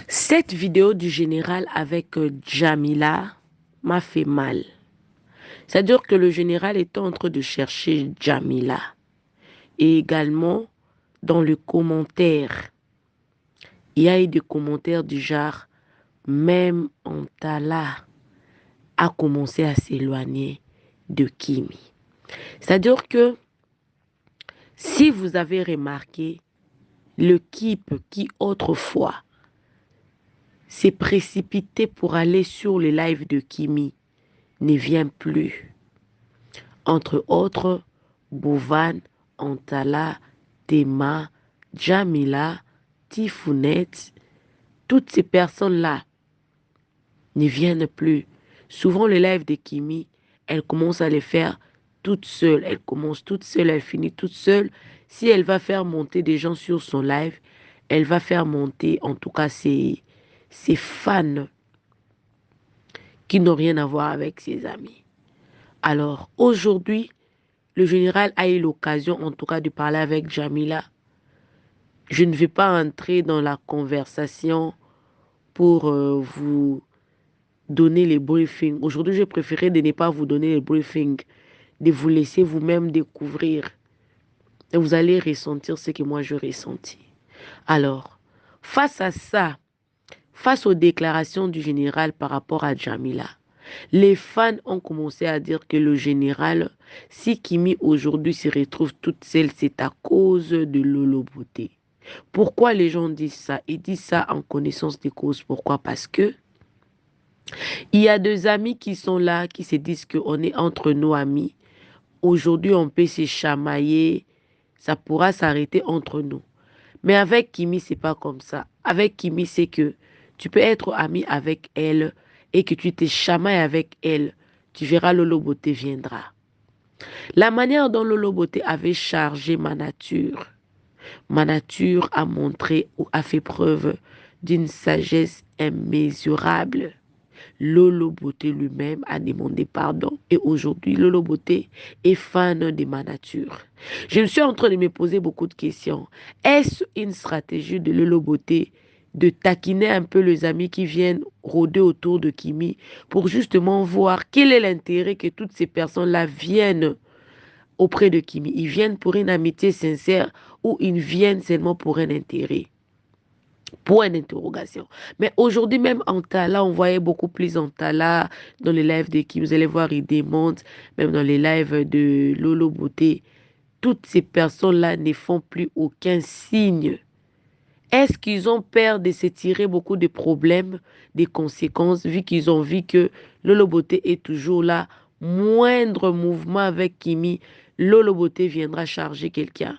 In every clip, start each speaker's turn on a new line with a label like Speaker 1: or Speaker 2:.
Speaker 1: Cette vidéo du général avec Jamila m'a fait mal. C'est-à-dire que le général était en train de chercher Jamila. Et également, dans le commentaire, il y a eu des commentaires du genre, même Antala a commencé à s'éloigner de Kimi. C'est-à-dire que, si vous avez remarqué, l'équipe qui autrefois s'est précipitée pour aller sur le live de Kimi ne vient plus. Entre autres, Bouvan, Antala, Tema, Jamila, Tifounette, toutes ces personnes-là ne viennent plus. Souvent, les lives de Kimi, elle commence à les faire toute seule. Elle commence toute seule, elle finit toute seule. Si elle va faire monter des gens sur son live, elle va faire monter en tout cas ses fans qui n'ont rien à voir avec ses amis. Alors, aujourd'hui, le général a eu l'occasion, en tout cas, de parler avec Jamila. Je ne vais pas entrer dans la conversation pour vous donner les briefings. Aujourd'hui, j'ai préféré de ne pas vous donner les briefings, de vous laisser vous-même découvrir. Et vous allez ressentir ce que moi je ressentis. Alors, face à ça, face aux déclarations du général par rapport à Jamila, les fans ont commencé à dire que le général, si Kimi aujourd'hui se retrouve toute seule, c'est à cause de Lolo Beauté. Pourquoi les gens disent ça? Ils disent ça en connaissance des causes. Pourquoi? Parce que il y a deux amis qui sont là, qui se disent qu'on est entre nos amis. Aujourd'hui, on peut se chamailler, ça pourra s'arrêter entre nous. Mais avec Kimi, c'est pas comme ça. Avec Kimi, c'est que tu peux être ami avec elle et que tu te chamailles avec elle. Tu verras, Lolo Beauté viendra. La manière dont Lolo Beauté avait chargé ma nature a montré ou a fait preuve d'une sagesse immesurable. Lolo Beauté lui-même a demandé pardon. Et aujourd'hui, Lolo Beauté est fan de ma nature. Je me suis en train de me poser beaucoup de questions. Est-ce une stratégie de Lolo Beauté de taquiner un peu les amis qui viennent rôder autour de Kimi pour justement voir quel est l'intérêt que toutes ces personnes-là viennent auprès de Kimi? Ils viennent pour une amitié sincère ou ils viennent seulement pour un intérêt? Point d'interrogation. Mais aujourd'hui, même Antala, on voyait beaucoup plus Antala dans les lives de qui vous allez voir, il démonte, même dans les lives de Lolo Beauté. Toutes ces personnes-là ne font plus aucun signe. Est-ce qu'ils ont peur de se tirer beaucoup de problèmes, des conséquences, vu qu'ils ont vu que Lolo Beauté est toujours là? Moindre mouvement avec Kimi, Lolo Beauté viendra charger quelqu'un.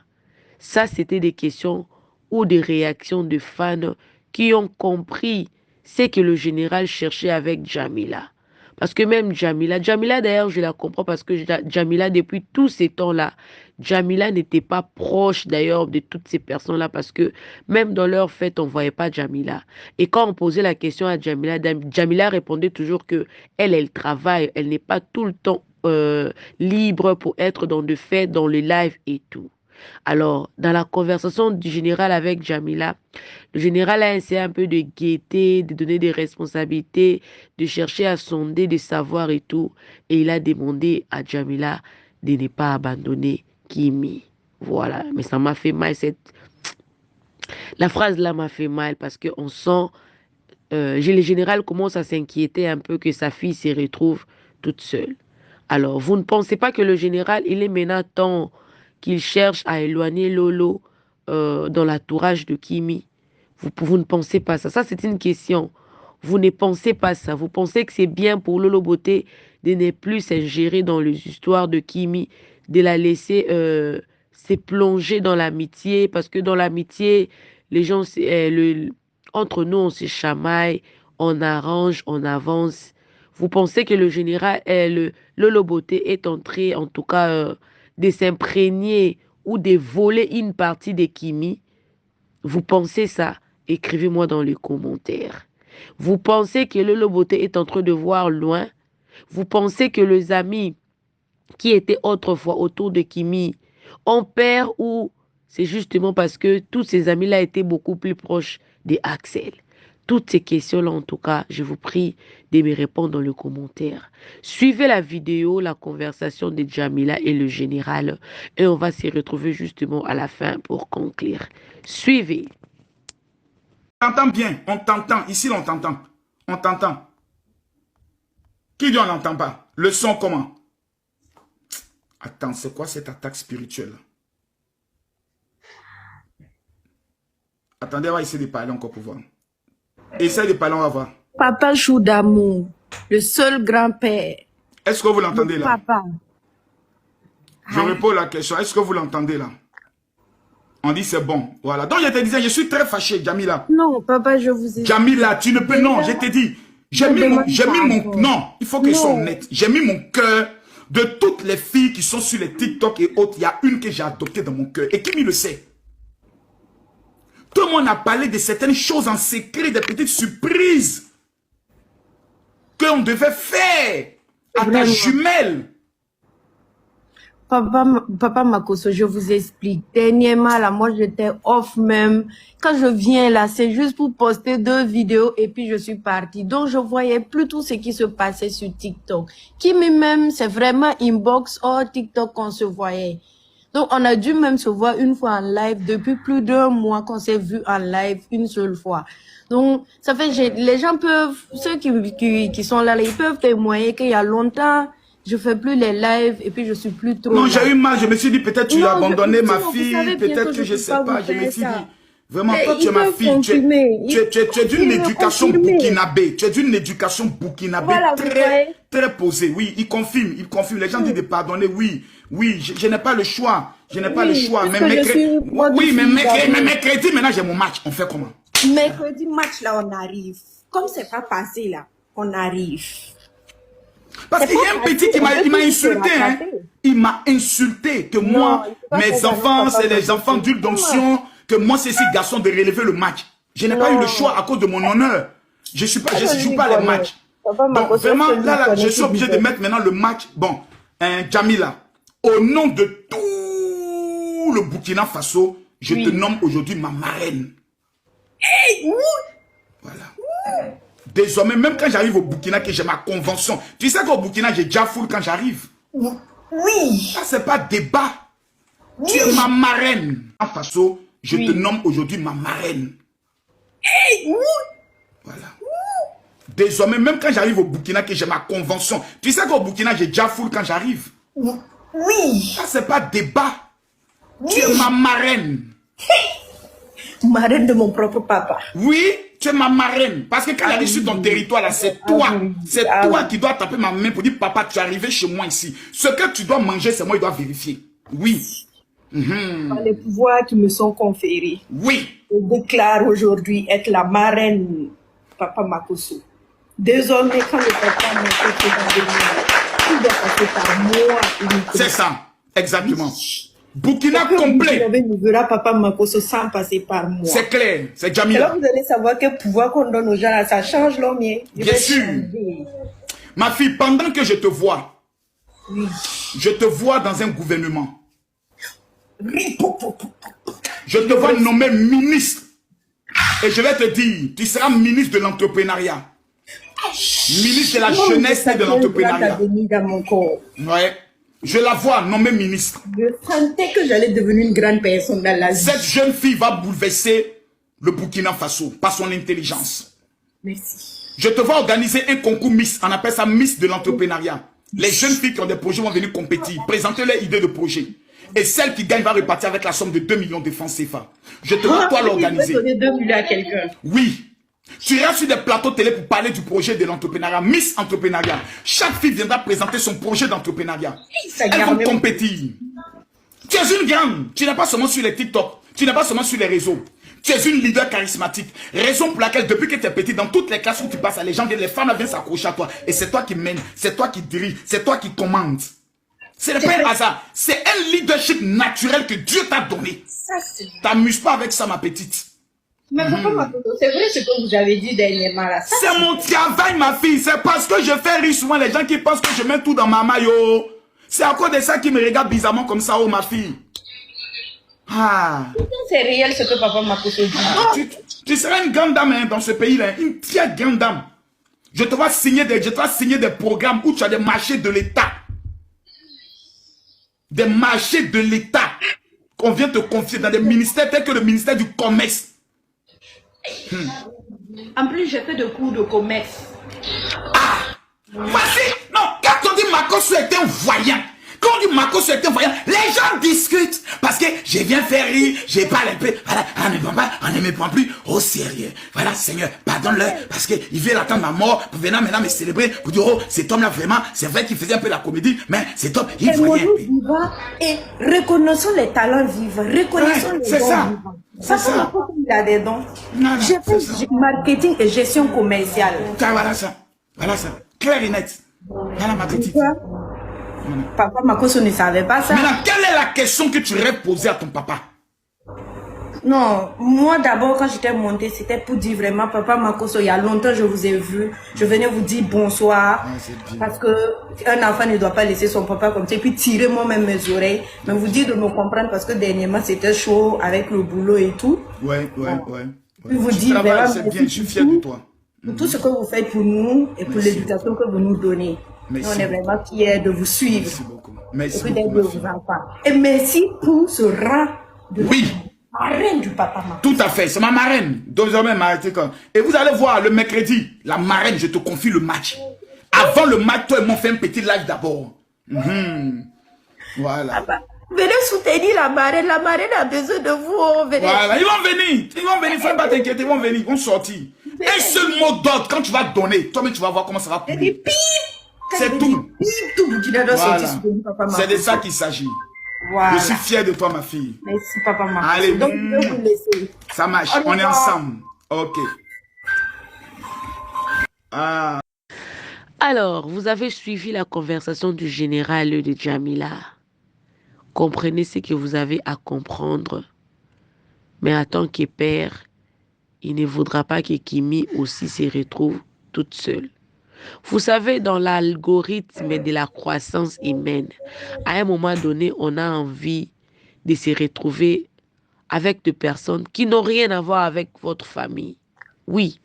Speaker 1: Ça, c'était des questions ou des réactions de fans qui ont compris ce que le général cherchait avec Jamila. Parce que même Jamila d'ailleurs, je la comprends parce que Jamila, depuis tous ces temps-là, Jamila n'était pas proche d'ailleurs de toutes ces personnes-là parce que même dans leur fête, on ne voyait pas Jamila. Et quand on posait la question à Jamila, Jamila répondait toujours que elle travaille, elle n'est pas tout le temps libre pour être dans des fêtes, dans les lives et tout. Alors, dans la conversation du général avec Jamila, le général a essayé un peu de guetter, de donner des responsabilités, de chercher à sonder, de savoir et tout. Et il a demandé à Jamila de ne pas abandonner Kimi. Voilà, mais ça m'a fait mal. La phrase là m'a fait mal parce qu'on sent, le général commence à s'inquiéter un peu que sa fille se retrouve toute seule. Alors, vous ne pensez pas que le général, il est maintenant temps qu'il cherche à éloigner Lolo dans l'entourage de Kimi? Vous ne pensez pas ça. Ça, c'est une question. Vous ne pensez pas ça. Vous pensez que c'est bien pour Lolo Beauté de ne plus s'ingérer dans les histoires de Kimi, de la laisser se plonger dans l'amitié, parce que dans l'amitié, les gens, entre nous, on se chamaille, on arrange, on avance. Vous pensez que le général, Lolo Beauté est entré, en tout cas, de s'imprégner ou de voler une partie de Kimi? Vous pensez ça? Écrivez-moi dans les commentaires. Vous pensez que Lolo Beauté est en train de voir loin? Vous pensez que les amis qui étaient autrefois autour de Kimi ont peur ou c'est justement parce que tous ces amis-là étaient beaucoup plus proches d'Axel? toutes ces questions-là, en tout cas, je vous prie de me répondre dans le commentaire. Suivez la vidéo, la conversation de Jamila et le général, et on va s'y retrouver justement à la fin pour conclure. Suivez.
Speaker 2: On t'entend bien, on t'entend. Ici, on t'entend. On t'entend. Qui dit on n'entend pas? Le son comment? Attends, c'est quoi cette attaque spirituelle? Attendez, on va essayer de parler encore pour voir. Essaye de parler, on va voir.
Speaker 3: Papa Chou d'amour, le seul grand-père.
Speaker 2: Est-ce que vous l'entendez là?
Speaker 3: Papa.
Speaker 2: Je repose la question. Est-ce que vous l'entendez là? On dit c'est bon. Voilà. Donc je te disais, je suis très fâché, Jamila.
Speaker 3: Non, papa, je vous ai dit.
Speaker 2: Jamila, tu ne peux... Non, je te dis. J'ai mis mon... Non, il faut qu'ils soient honnêtes. J'ai mis mon cœur de toutes les filles qui sont sur les TikTok et autres. Il y a une que j'ai adoptée dans mon cœur. Et qui le sait? Tout le monde a parlé de certaines choses en secret, des petites surprises qu'on devait faire à ta jumelle.
Speaker 3: Papa Makosso, je vous explique. Dernièrement, là, moi, j'étais off même. Quand je viens là, c'est juste pour poster 2 vidéos et puis je suis partie. Donc, je voyais plus tout ce qui se passait sur TikTok. Qui même, c'est vraiment inbox hors TikTok qu'on se voyait. Donc, on a dû même se voir une fois en live depuis plus d'1 mois qu'on s'est vu en live une seule fois. Donc, ça fait, les gens peuvent, ceux qui sont là, ils peuvent témoigner qu'il y a longtemps, je fais plus les lives et puis je suis plus trop...
Speaker 2: Non,
Speaker 3: là.
Speaker 2: j'ai eu mal, je me suis dit peut-être tu as abandonné ma fille, peut-être que je sais pas, je me suis dit... Vraiment, toi tu es ma fille, tu es d'une éducation burkinabé, tu es d'une éducation burkinabé voilà, très posée, oui, il confirme, les gens disent de pardonner, oui, je n'ai pas le choix, mais mercredi, maintenant j'ai mon match, on fait comment?
Speaker 3: Mercredi match là, on arrive, comme c'est pas passé là, on arrive.
Speaker 2: Parce qu'il y a un petit qui m'a insulté, hein. Il m'a insulté que moi, mes enfants, c'est les enfants d'huile d'onction, que moi, c'est ces garçons de relever le match. Je n'ai pas eu le choix à cause de mon honneur. Je joue pas les matchs. Donc, vraiment, là, je suis obligé de mettre maintenant le match. Bon, Jamila, au nom de tout le Burkina Faso, je te nomme aujourd'hui ma marraine. Voilà. Désormais, même quand j'arrive au Burkina, que j'ai ma convention, tu sais qu'au Burkina, j'ai déjà full quand j'arrive.
Speaker 3: Oui.
Speaker 2: Ça, c'est pas débat. Tu es ma marraine. En Faso, je te nomme aujourd'hui ma marraine. Voilà. Désormais, même quand j'arrive au Burkina, que j'ai ma convention, tu sais qu'au Burkina, j'ai déjà full quand j'arrive.
Speaker 3: Oui.
Speaker 2: Ça, c'est pas débat. Tu es ma marraine.
Speaker 3: Marraine de mon propre papa.
Speaker 2: Oui, tu es ma marraine. Parce que quand j'arrive sur ton territoire, là, c'est toi. C'est toi qui dois taper ma main pour dire, papa, tu es arrivé chez moi ici. Ce que tu dois manger, c'est moi qui dois vérifier. Oui.
Speaker 3: Par les pouvoirs qui me sont conférés.
Speaker 2: Oui.
Speaker 3: Je déclare aujourd'hui être la marraine Papa Makosso. Désormais, quand le papa Makosso va venir, il doit passer par moi.
Speaker 2: C'est ça, exactement. Burkina complet.
Speaker 3: Vous verrez Papa Makosso sans passer par moi.
Speaker 2: C'est clair, c'est Jamila.
Speaker 3: Alors vous allez savoir quel pouvoir qu'on donne aux gens là, ça change l'homme.
Speaker 2: Bien sûr. Ma fille, pendant que je te vois, je te vois dans un gouvernement. Je te vois nommer ministre. Et je vais te dire, tu seras ministre de l'entrepreneuriat. Ministre de la jeunesse et de l'entrepreneuriat. Ouais. Je la vois nommée ministre.
Speaker 3: Je sentais que j'allais devenir une grande personne dans la vie.
Speaker 2: Cette jeune fille va bouleverser le Burkina Faso par son intelligence.
Speaker 3: Merci.
Speaker 2: Je te vois organiser un concours Miss. On appelle ça Miss de l'entrepreneuriat. Les jeunes filles qui ont des projets vont venir compétir, présenter leurs idées de projet. Et celle qui gagne va repartir avec la somme de 2 millions de francs CFA. Je te vois toi l'organiser.
Speaker 3: donner 2 millions à quelqu'un.
Speaker 2: Oui. Tu iras sur des plateaux télé pour parler du projet de l'entrepreneuriat. Miss Entrepreneuriat. Chaque fille viendra présenter son projet d'entrepreneuriat. Elles vont compétir. Tu es une grande. Tu n'es pas seulement sur les TikTok. Tu n'es pas seulement sur les réseaux. Tu es une leader charismatique. Raison pour laquelle, depuis que tu es petit, dans toutes les classes où tu passes, les gens viennent, les femmes viennent s'accrocher à toi. Et c'est toi qui mènes, c'est toi qui dirige, c'est toi qui commandes. Ce n'est pas un hasard. C'est un leadership naturel que Dieu t'a donné. T'amuses pas avec ça, ma petite.
Speaker 3: Mais papa, c'est vrai ce que vous avez dit dernièrement là.
Speaker 2: C'est mon travail, ma fille. C'est parce que je fais rire souvent les gens qui pensent que je mets tout dans ma maillot. C'est à cause de ça qui me regardent bizarrement comme ça, oh ma fille. Ah.
Speaker 3: C'est réel ce que papa Makosso dit.
Speaker 2: Tu Tu seras une grande dame hein, dans ce pays-là, une très grande dame. Je te vais signer des programmes où tu as des marchés de l'État. Des marchés de l'État qu'on vient te confier dans des ministères tels que le ministère du Commerce.
Speaker 3: En plus, j'ai fait des cours de commerce.
Speaker 2: Ah! Voici! Non, quand on dit Makosso est un voyant, quand on dit Makosso est un voyant, les gens discutent. Parce que je viens faire rire, je parle un peu. Voilà, on ne me prend plus au sérieux. Voilà, Seigneur, pardonne-le. Parce qu'il vient attendre ma mort pour venir maintenant me célébrer. Pour dire, oh, cet homme-là, vraiment, c'est vrai qu'il faisait un peu la comédie, mais cet homme, il voyait.
Speaker 3: Et reconnaissons les talents vivants. Reconnaissons les dons vivants.
Speaker 2: C'est ça.
Speaker 3: Il a des dons. J'ai fait marketing et gestion commerciale.
Speaker 2: Voilà ça. Voilà ça. Clair et net. Voilà ma petite.
Speaker 3: Papa Makosso ne savait pas ça.
Speaker 2: Maintenant, quelle est la question que tu aurais posée à ton papa?
Speaker 3: Non, moi d'abord quand j'étais montée, c'était pour dire vraiment, Papa Makosso, il y a longtemps je vous ai vu, je venais vous dire bonsoir, parce que un enfant ne doit pas laisser son papa comme ça, et puis tirer moi-même mes oreilles, mais vous dire de me comprendre parce que dernièrement c'était chaud avec le boulot et tout.
Speaker 2: Ouais.
Speaker 3: Puis vous dire vraiment,
Speaker 2: c'est bien, je suis fier de toi.
Speaker 3: Pour tout ce que vous faites pour nous et pour l'éducation que vous nous donnez. Nous, on est vraiment fiers de vous suivre.
Speaker 2: Merci beaucoup. Merci
Speaker 3: et
Speaker 2: beaucoup,
Speaker 3: de vos enfants. Et merci pour ce rang de marraine du papa Makosso.
Speaker 2: Tout à fait, c'est ma marraine. Désormais, et vous allez voir, le mercredi, la marraine, je te confie le match. Avant le match, toi et moi, on fait un petit live d'abord. Voilà.
Speaker 3: Ah bah, venez soutenir la marraine a besoin de vous. Venez.
Speaker 2: Voilà, ils vont venir, faut pas t'inquiéter, ils vont venir, ils vont sortir. Un seul mot d'ordre, quand tu vas donner, toi-même tu vas voir comment ça va couler. C'est tout. Voilà. C'est de ça qu'il s'agit. Voilà. Je suis fier de toi, ma fille.
Speaker 3: Merci, Papa Makosso.
Speaker 2: Allez,
Speaker 3: donc je vais vous laisser.
Speaker 2: Ça marche, on est ensemble. Ok.
Speaker 1: Alors, vous avez suivi la conversation du général de Djamila. Comprenez ce que vous avez à comprendre. Mais en tant que père, il ne voudra pas que Kimi aussi se retrouve toute seule. Vous savez, dans l'algorithme de la croissance humaine, à un moment donné, on a envie de se retrouver avec des personnes qui n'ont rien à voir avec votre famille. Oui,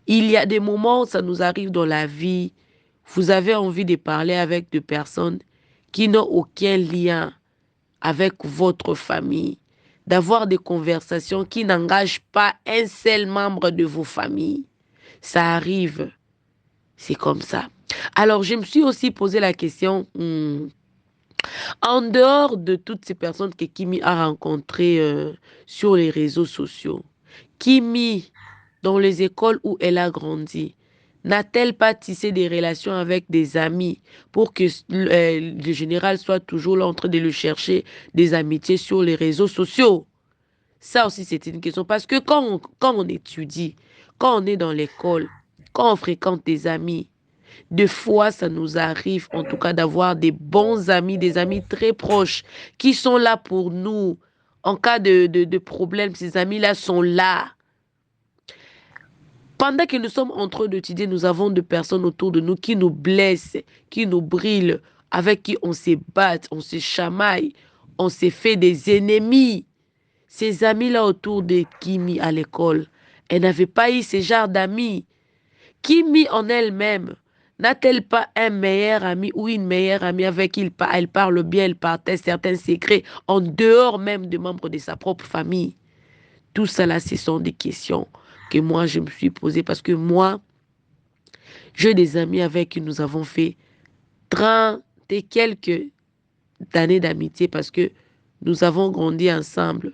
Speaker 1: il y a des moments, ça nous arrive dans la vie, vous avez envie de parler avec des personnes qui n'ont aucun lien avec votre famille, d'avoir des conversations qui n'engagent pas un seul membre de vos familles. Ça arrive. C'est comme ça. Alors, je me suis aussi posé la question, en dehors de toutes ces personnes que Kimi a rencontrées sur les réseaux sociaux, Kimi, dans les écoles où elle a grandi, n'a-t-elle pas tissé des relations avec des amis pour que le général soit toujours là en train de le chercher des amitiés sur les réseaux sociaux? Ça aussi, c'est une question. Parce que quand on étudie, quand on est dans l'école, quand on fréquente des amis, des fois, ça nous arrive en tout cas d'avoir des bons amis, des amis très proches qui sont là pour nous. En cas de problème, ces amis-là sont là. Pendant que nous sommes en train d'étudier, nous avons des personnes autour de nous qui nous blessent, qui nous brûlent, avec qui on se bat, on se chamaille, on se fait des ennemis. Ces amis-là autour de Kimi à l'école, elle n'avait pas eu ce genre d'amis. Kimi en elle-même, n'a-t-elle pas un meilleur ami ou une meilleure amie avec qui elle parle bien, elle partage certains secrets en dehors même des membres de sa propre famille? Tout ça là, ce sont des questions que moi je me suis posées parce que moi, j'ai des amis avec qui nous avons fait 30 et quelques années d'amitié parce que nous avons grandi ensemble.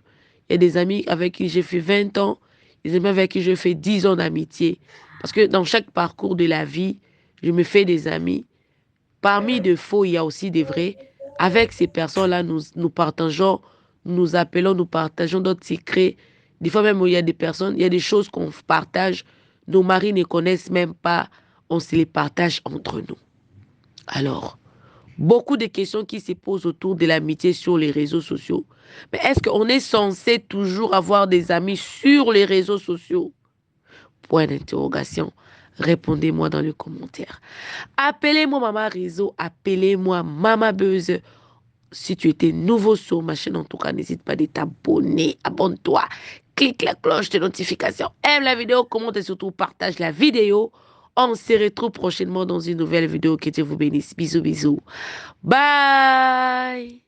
Speaker 1: Il y a des amis avec qui j'ai fait 20 ans, des amis avec qui j'ai fait 10 ans d'amitié. Parce que dans chaque parcours de la vie, je me fais des amis. Parmi de faux, il y a aussi des vrais. Avec ces personnes-là, nous partageons, nous appelons, nous partageons d'autres secrets. Des fois même, il y a des personnes, il y a des choses qu'on partage. Nos maris ne connaissent même pas. On se les partage entre nous. Alors, beaucoup de questions qui se posent autour de l'amitié sur les réseaux sociaux. Mais est-ce qu'on est censé toujours avoir des amis sur les réseaux sociaux? Point d'interrogation. Répondez-moi dans les commentaires. Appelez-moi Maman Réseau, appelez-moi Maman Buzz. Si tu étais nouveau sur ma chaîne, en tout cas, n'hésite pas de t'abonner. Abonne-toi. clique la cloche de notification, aime la vidéo, commente et surtout partage la vidéo. On se retrouve prochainement dans une nouvelle vidéo. Que Dieu vous bénisse. Bisous, bisous. Bye.